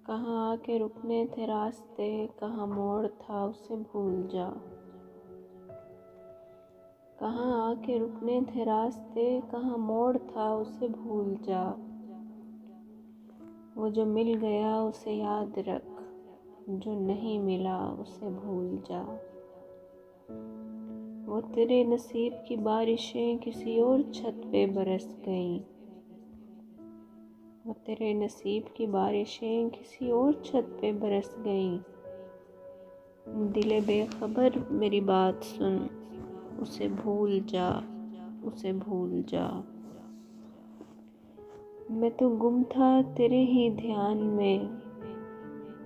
कहाँ आके रुकने थे रास्ते, कहाँ मोड़ था उसे भूल जा। कहाँ आके रुकने थे रास्ते, कहाँ मोड़ था उसे भूल जा। वो जो मिल गया उसे याद रख, जो नहीं मिला उसे भूल जा। वो तेरे नसीब की बारिशें किसी और छत पे बरस गईं। वो तेरे नसीब की बारिशें किसी और छत पे बरस गईं। दिले बेखबर मेरी बात सुन, उसे भूल जा, उसे भूल जा। मैं तो गुम था तेरे ही ध्यान में,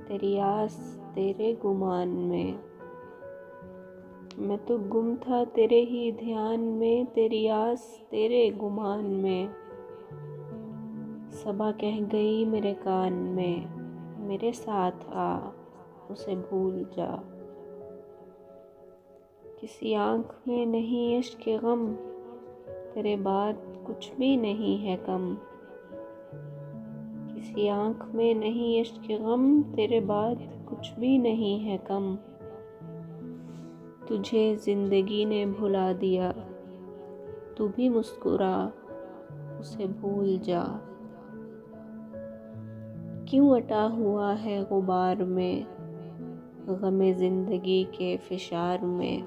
तेरी आस तेरे गुमान में। मैं तो गुम था तेरे ही ध्यान में, तेरी आस तेरे गुमान में। सबा कह गई मेरे कान में, मेरे साथ आ, उसे भूल जा। किसी आँख में नहीं इश्क गम, तेरे बाद कुछ भी नहीं है कम। किसी आँख में नहीं इश्क गम, तेरे बाद कुछ भी नहीं है कम। तुझे जिंदगी ने भुला दिया, तू भी मुस्कुरा, उसे भूल जा। क्यों अटा हुआ है गुबार में, गमे जिंदगी के फिशार में।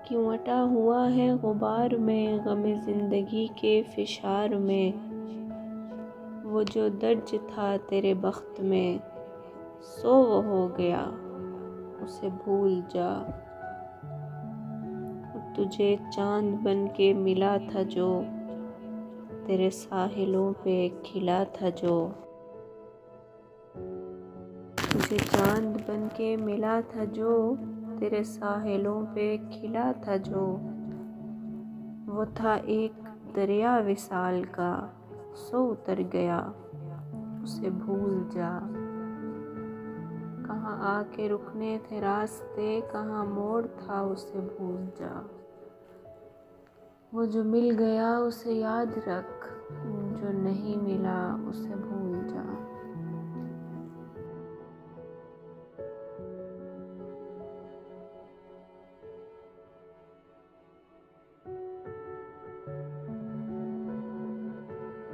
क्यों अटा हुआ है गुबार में, गमे जिंदगी के फिशार में। वो जो दर्ज था तेरे बख्त में, सो वो हो गया, उसे भूल जा। तुझे चांद बन के मिला था जो, तेरे साहिलों पे खिला था जो। तुझे चांद बन के मिला था जो, तेरे साहिलों पे खिला था जो। वो था एक दरिया विसाल का, सो उतर गया, उसे भूल जा। कहाँ आके रुकने थे रास्ते, कहाँ मोड़ था उसे भूल जा। वो जो मिल गया उसे याद रख, जो नहीं मिला उसे भूल